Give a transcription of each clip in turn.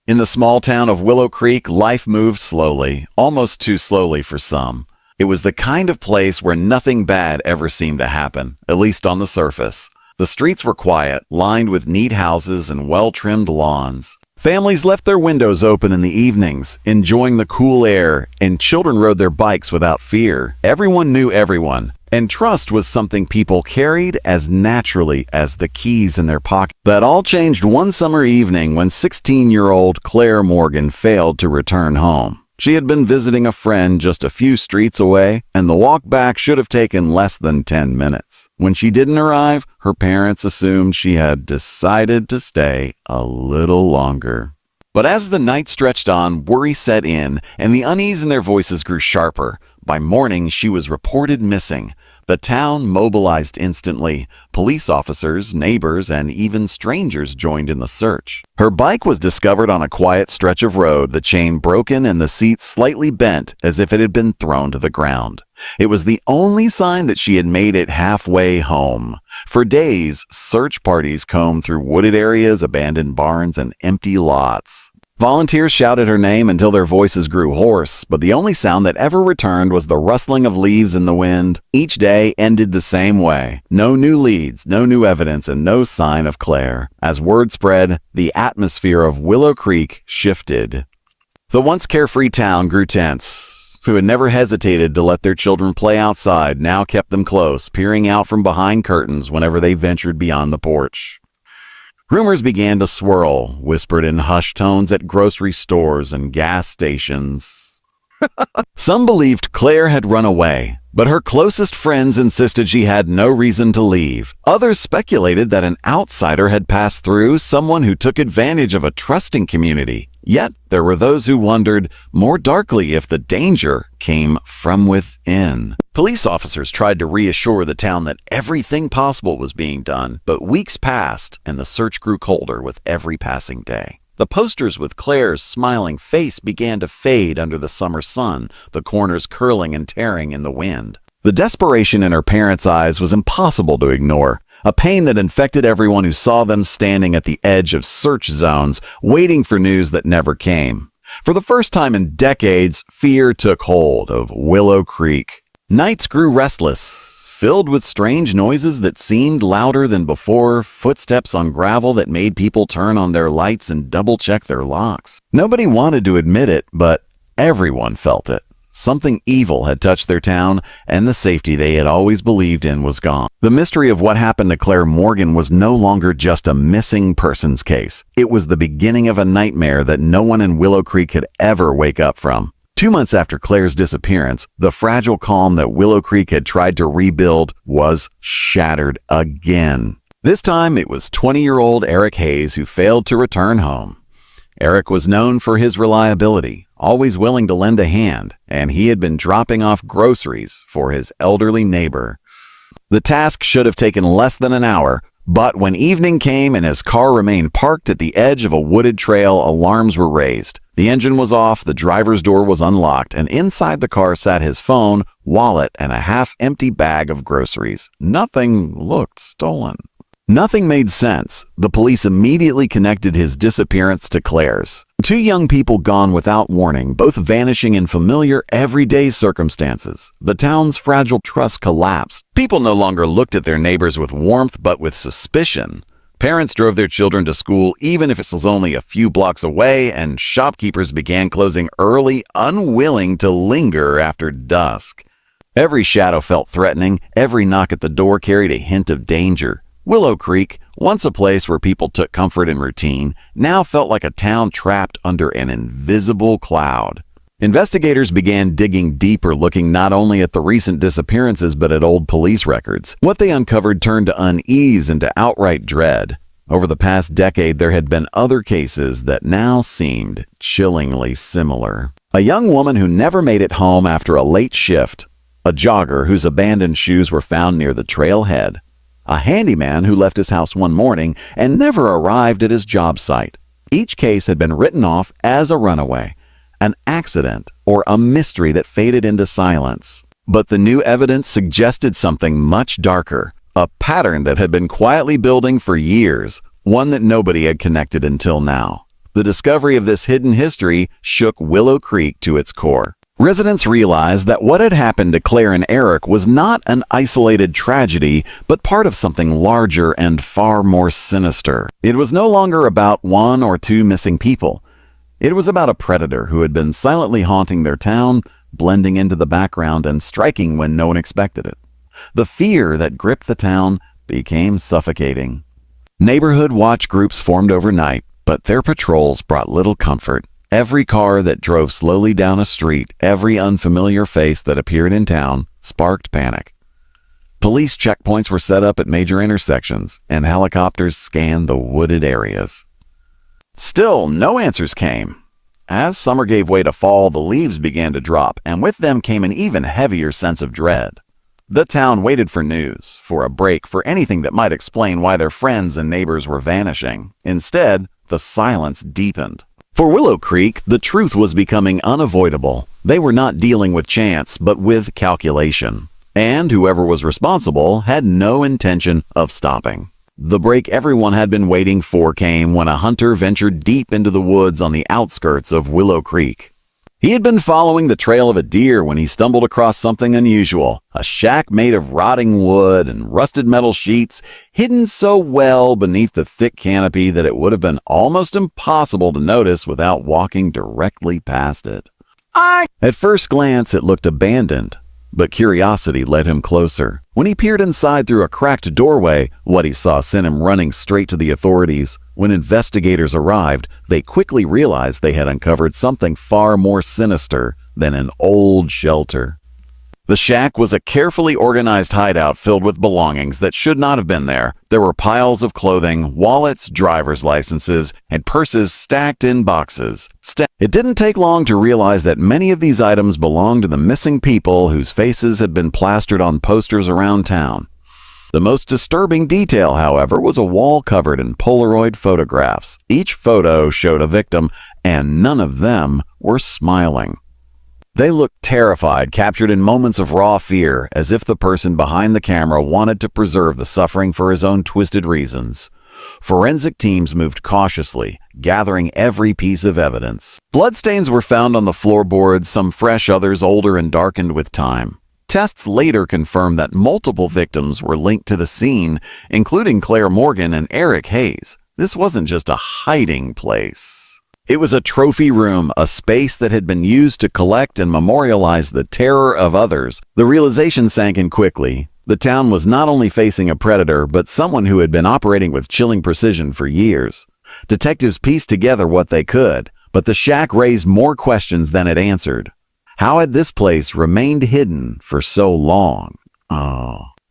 In the small town of Willow Creek, life moved slowly, almost too slowly for some. It was the kind of place where nothing bad ever seemed to happen, at least on the surface. The streets were quiet, lined with neat houses and well-trimmed lawns. Families left their windows open in the evenings, enjoying the cool air, and children rode their bikes without fear. Everyone knew everyone, and trust was something people carried as naturally as the keys in their pocket. That all changed one summer evening when 16-year-old Claire Morgan failed to return home. She had been visiting a friend just a few streets away, and the walk back should have taken less than 10 minutes. When she didn't arrive, her parents assumed she had decided to stay a little longer. But as the night stretched on, worry set in, and the unease in their voices grew sharper. By morning, she was reported missing. The town mobilized instantly. Police officers, neighbors, and even strangers joined in the search. Her bike was discovered on a quiet stretch of road, the chain broken and the seat slightly bent as if it had been thrown to the ground. It was the only sign that she had made it halfway home. For days, search parties combed through wooded areas, abandoned barns, and empty lots. Volunteers shouted her name until their voices grew hoarse, but the only sound that ever returned was the rustling of leaves in the wind. Each day ended the same way. No new leads, no new evidence, and no sign of Claire. As word spread, the atmosphere of Willow Creek shifted. The once carefree town grew tense. Who had never hesitated to let their children play outside now kept them close, peering out from behind curtains whenever they ventured beyond the porch. Rumors began to swirl, whispered in hushed tones at grocery stores and gas stations. Some believed Claire had run away, but her closest friends insisted she had no reason to leave. Others speculated that an outsider had passed through, someone who took advantage of a trusting community. Yet there were those who wondered more darkly if the danger came from within. Police officers tried to reassure the town that everything possible was being done, but weeks passed and the search grew colder with every passing day. The posters with Claire's smiling face began to fade under the summer sun, the corners curling and tearing in the wind. The desperation in her parents' eyes was impossible to ignore, a pain that infected everyone who saw them standing at the edge of search zones, waiting for news that never came. For the first time in decades, fear took hold of Willow Creek. Nights grew restless, filled with strange noises that seemed louder than before, footsteps on gravel that made people turn on their lights and double-check their locks. Nobody wanted to admit it, but everyone felt it. Something evil had touched their town, and the safety they had always believed in was gone. The mystery of what happened to Claire Morgan was no longer just a missing persons case. It was the beginning of a nightmare that no one in Willow Creek could ever wake up from. 2 months after Claire's disappearance, the fragile calm that Willow Creek had tried to rebuild was shattered again. This time, it was 20-year-old Eric Hayes who failed to return home. Eric was known for his reliability, always willing to lend a hand, and he had been dropping off groceries for his elderly neighbor. The task should have taken less than an hour, but when evening came and his car remained parked at the edge of a wooded trail, alarms were raised. The engine was off, the driver's door was unlocked, and inside the car sat his phone, wallet, and a half-empty bag of groceries. Nothing looked stolen. Nothing made sense. The police immediately connected his disappearance to Claire's. 2 young people gone without warning, both vanishing in familiar, everyday circumstances. The town's fragile trust collapsed. People no longer looked at their neighbors with warmth, but with suspicion. Parents drove their children to school even if it was only a few blocks away, and shopkeepers began closing early, unwilling to linger after dusk. Every shadow felt threatening. Every knock at the door carried a hint of danger. Willow Creek, once a place where people took comfort in routine, now felt like a town trapped under an invisible cloud. Investigators began digging deeper, looking not only at the recent disappearances but at old police records. What they uncovered turned to unease and to outright dread. Over the past decade, there had been other cases that now seemed chillingly similar. A young woman who never made it home after a late shift, a jogger whose abandoned shoes were found near the trailhead, a handyman who left his house one morning and never arrived at his job site. Each case had been written off as a runaway, an accident, or a mystery that faded into silence. But the new evidence suggested something much darker, a pattern that had been quietly building for years, one that nobody had connected until now. The discovery of this hidden history shook Willow Creek to its core. Residents realized that what had happened to Claire and Eric was not an isolated tragedy, but part of something larger and far more sinister. It was no longer about one or two missing people. It was about a predator who had been silently haunting their town, blending into the background and striking when no one expected it. The fear that gripped the town became suffocating. Neighborhood watch groups formed overnight, but their patrols brought little comfort. Every car that drove slowly down a street, every unfamiliar face that appeared in town, sparked panic. Police checkpoints were set up at major intersections, and helicopters scanned the wooded areas. Still, no answers came. As summer gave way to fall, the leaves began to drop, and with them came an even heavier sense of dread. The town waited for news, for a break, for anything that might explain why their friends and neighbors were vanishing. Instead, the silence deepened. For Willow Creek, the truth was becoming unavoidable. They were not dealing with chance, but with calculation. And whoever was responsible had no intention of stopping. The break everyone had been waiting for came when a hunter ventured deep into the woods on the outskirts of Willow Creek. He had been following the trail of a deer when he stumbled across something unusual, a shack made of rotting wood and rusted metal sheets, hidden so well beneath the thick canopy that it would have been almost impossible to notice without walking directly past it. At first glance, it looked abandoned, but curiosity led him closer. When he peered inside through a cracked doorway, what he saw sent him running straight to the authorities. When investigators arrived, they quickly realized they had uncovered something far more sinister than an old shelter. The shack was a carefully organized hideout filled with belongings that should not have been there. There were piles of clothing, wallets, driver's licenses, and purses stacked in boxes. It didn't take long to realize that many of these items belonged to the missing people whose faces had been plastered on posters around town. The most disturbing detail, however, was a wall covered in Polaroid photographs. Each photo showed a victim, and none of them were smiling. They looked terrified, captured in moments of raw fear, as if the person behind the camera wanted to preserve the suffering for his own twisted reasons. Forensic teams moved cautiously, gathering every piece of evidence. Bloodstains were found on the floorboards, some fresh, others older and darkened with time. Tests later confirmed that multiple victims were linked to the scene, including Claire Morgan and Eric Hayes. This wasn't just a hiding place. It was a trophy room, a space that had been used to collect and memorialize the terror of others. The realization sank in quickly. The town was not only facing a predator, but someone who had been operating with chilling precision for years. Detectives pieced together what they could, but the shack raised more questions than it answered. How had this place remained hidden for so long?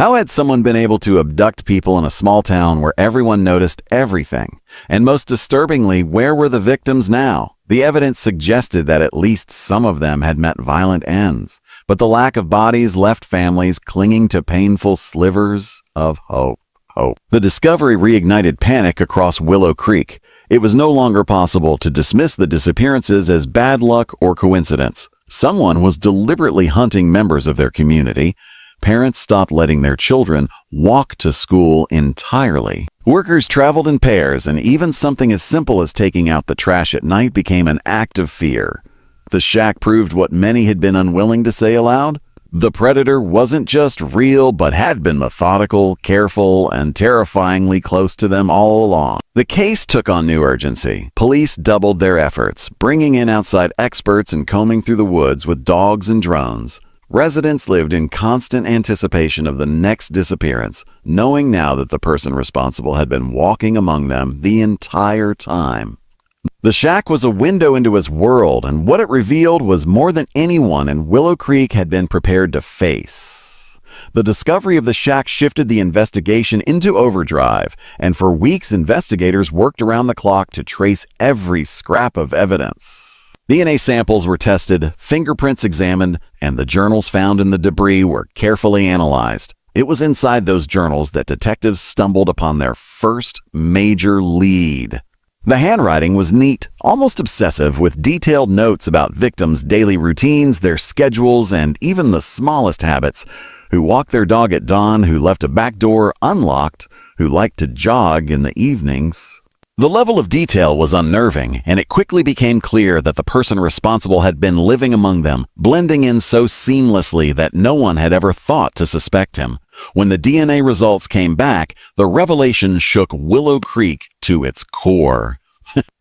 How had someone been able to abduct people in a small town where everyone noticed everything? And most disturbingly, where were the victims now? The evidence suggested that at least some of them had met violent ends, but the lack of bodies left families clinging to painful slivers of hope. The discovery reignited panic across Willow Creek. It was no longer possible to dismiss the disappearances as bad luck or coincidence. Someone was deliberately hunting members of their community. Parents stopped letting their children walk to school entirely. Workers traveled in pairs, and even something as simple as taking out the trash at night became an act of fear. The shack proved what many had been unwilling to say aloud. The predator wasn't just real, but had been methodical, careful, and terrifyingly close to them all along. The case took on new urgency. Police doubled their efforts, bringing in outside experts and combing through the woods with dogs and drones. Residents lived in constant anticipation of the next disappearance, knowing now that the person responsible had been walking among them the entire time. The shack was a window into his world, and what it revealed was more than anyone in Willow Creek had been prepared to face. The discovery of the shack shifted the investigation into overdrive, and for weeks investigators worked around the clock to trace every scrap of evidence. DNA samples were tested, fingerprints examined, and the journals found in the debris were carefully analyzed. It was inside those journals that detectives stumbled upon their first major lead. The handwriting was neat, almost obsessive, with detailed notes about victims' daily routines, their schedules, and even the smallest habits. Who walked their dog at dawn, who left a back door unlocked, who liked to jog in the evenings. The level of detail was unnerving, and it quickly became clear that the person responsible had been living among them, blending in so seamlessly that no one had ever thought to suspect him. When the DNA results came back, the revelation shook Willow Creek to its core.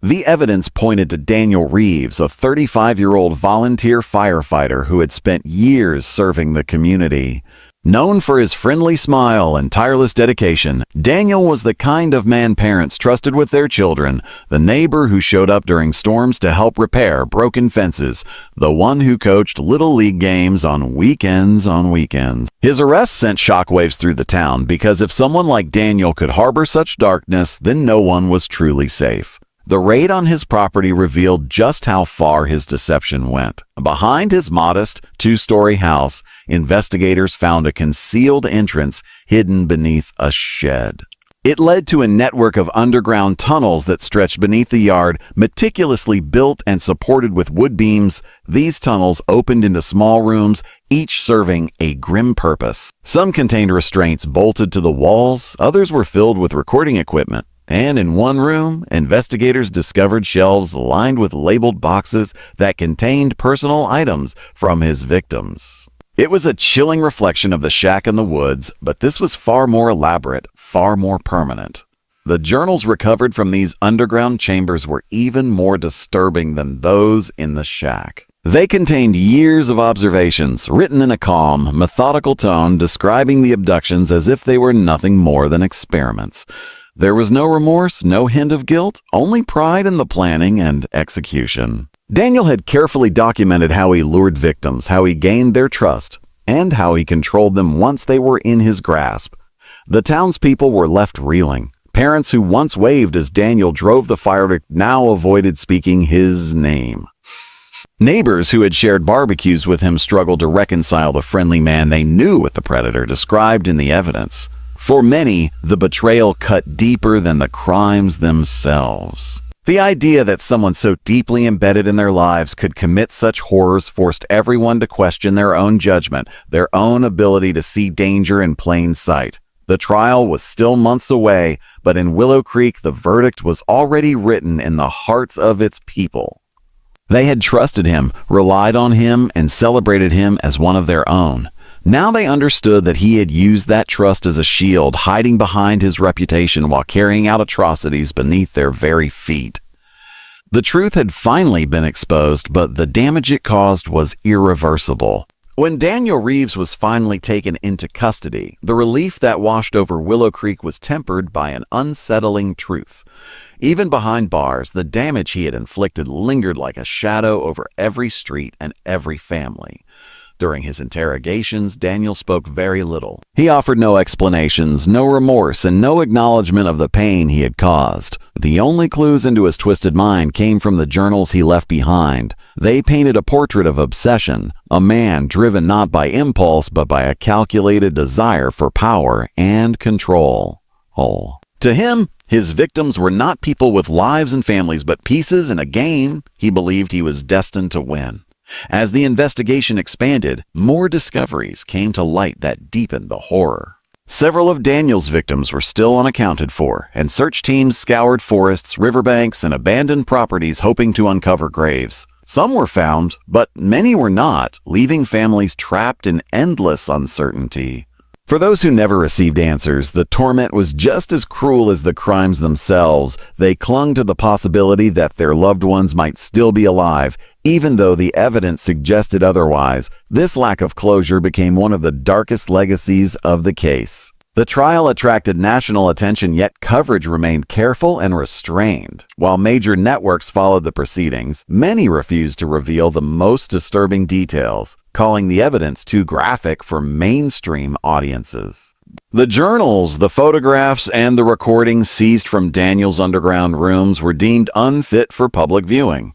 The evidence pointed to Daniel Reeves, a 35-year-old volunteer firefighter who had spent years serving the community. Known for his friendly smile and tireless dedication, Daniel was the kind of man parents trusted with their children, the neighbor who showed up during storms to help repair broken fences, the one who coached Little League games on weekends. His arrest sent shockwaves through the town because if someone like Daniel could harbor such darkness, then no one was truly safe. The raid on his property revealed just how far his deception went. Behind his modest two-story house, investigators found a concealed entrance hidden beneath a shed. It led to a network of underground tunnels that stretched beneath the yard, meticulously built and supported with wood beams. These tunnels opened into small rooms, each serving a grim purpose. Some contained restraints bolted to the walls, others were filled with recording equipment. And in one room, investigators discovered shelves lined with labeled boxes that contained personal items from his victims. It was a chilling reflection of the shack in the woods, but this was far more elaborate, far more permanent. The journals recovered from these underground chambers were even more disturbing than those in the shack. They contained years of observations, written in a calm, methodical tone, describing the abductions as if they were nothing more than experiments. There was no remorse, no hint of guilt, only pride in the planning and execution. Daniel had carefully documented how he lured victims, how he gained their trust, and how he controlled them once they were in his grasp. The townspeople were left reeling. Parents who once waved as Daniel drove the fire now avoided speaking his name. Neighbors who had shared barbecues with him struggled to reconcile the friendly man they knew with the predator described in the evidence. For many, the betrayal cut deeper than the crimes themselves. The idea that someone so deeply embedded in their lives could commit such horrors forced everyone to question their own judgment, their own ability to see danger in plain sight. The trial was still months away, but in Willow Creek, the verdict was already written in the hearts of its people. They had trusted him, relied on him, and celebrated him as one of their own. Now they understood that he had used that trust as a shield, hiding behind his reputation while carrying out atrocities beneath their very feet. The truth had finally been exposed, but the damage it caused was irreversible. When Daniel Reeves was finally taken into custody, the relief that washed over Willow Creek was tempered by an unsettling truth. Even behind bars, the damage he had inflicted lingered like a shadow over every street and every family. During his interrogations, Daniel spoke very little. He offered no explanations, no remorse, and no acknowledgement of the pain he had caused. The only clues into his twisted mind came from the journals he left behind. They painted a portrait of obsession, a man driven not by impulse but by a calculated desire for power and control. To him, his victims were not people with lives and families but pieces in a game he believed he was destined to win. As the investigation expanded, more discoveries came to light that deepened the horror. Several of Daniel's victims were still unaccounted for, and search teams scoured forests, riverbanks, and abandoned properties hoping to uncover graves. Some were found, but many were not, leaving families trapped in endless uncertainty. For those who never received answers, the torment was just as cruel as the crimes themselves. They clung to the possibility that their loved ones might still be alive, even though the evidence suggested otherwise. This lack of closure became one of the darkest legacies of the case. The trial attracted national attention, yet coverage remained careful and restrained. While major networks followed the proceedings, many refused to reveal the most disturbing details, calling the evidence too graphic for mainstream audiences. The journals, the photographs, and the recordings seized from Daniel's underground rooms were deemed unfit for public viewing.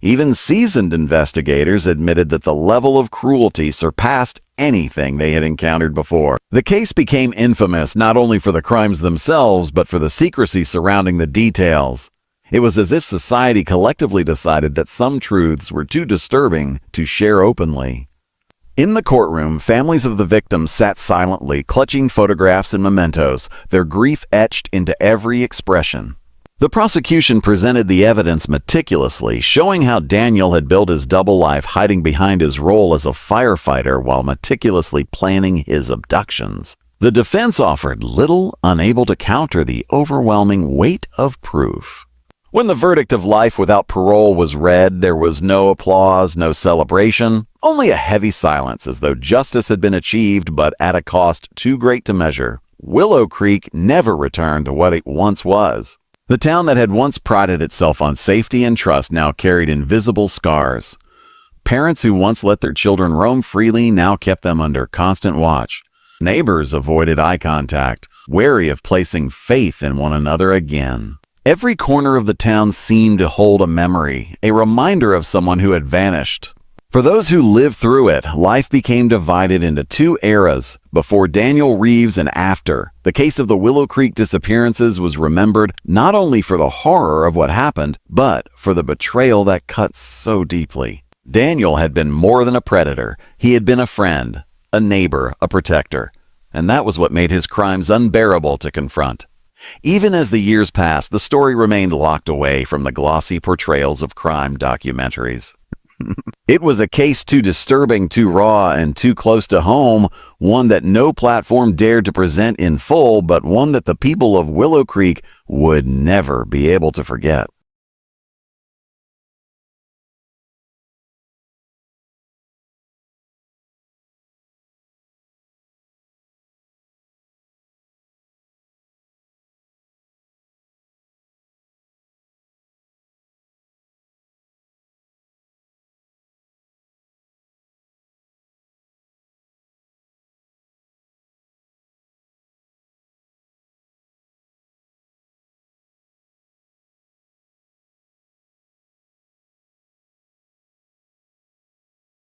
Even seasoned investigators admitted that the level of cruelty surpassed anything they had encountered before. The case became infamous not only for the crimes themselves, but for the secrecy surrounding the details. It was as if society collectively decided that some truths were too disturbing to share openly. In the courtroom, families of the victims sat silently, clutching photographs and mementos, their grief etched into every expression. The prosecution presented the evidence meticulously, showing how Daniel had built his double life hiding behind his role as a firefighter while meticulously planning his abductions. The defense offered little, unable to counter the overwhelming weight of proof. When the verdict of life without parole was read, there was no applause, no celebration, only a heavy silence as though justice had been achieved but at a cost too great to measure. Willow Creek never returned to what it once was. The town that had once prided itself on safety and trust now carried invisible scars. Parents who once let their children roam freely now kept them under constant watch. Neighbors avoided eye contact, wary of placing faith in one another again. Every corner of the town seemed to hold a memory, a reminder of someone who had vanished. For those who lived through it, life became divided into two eras, before Daniel Reeves and after. The case of the Willow Creek Disappearances was remembered not only for the horror of what happened, but for the betrayal that cut so deeply. Daniel had been more than a predator. He had been a friend, a neighbor, a protector. And that was what made his crimes unbearable to confront. Even as the years passed, the story remained locked away from the glossy portrayals of crime documentaries. It was a case too disturbing, too raw, and too close to home, one that no platform dared to present in full, but one that the people of Willow Creek would never be able to forget.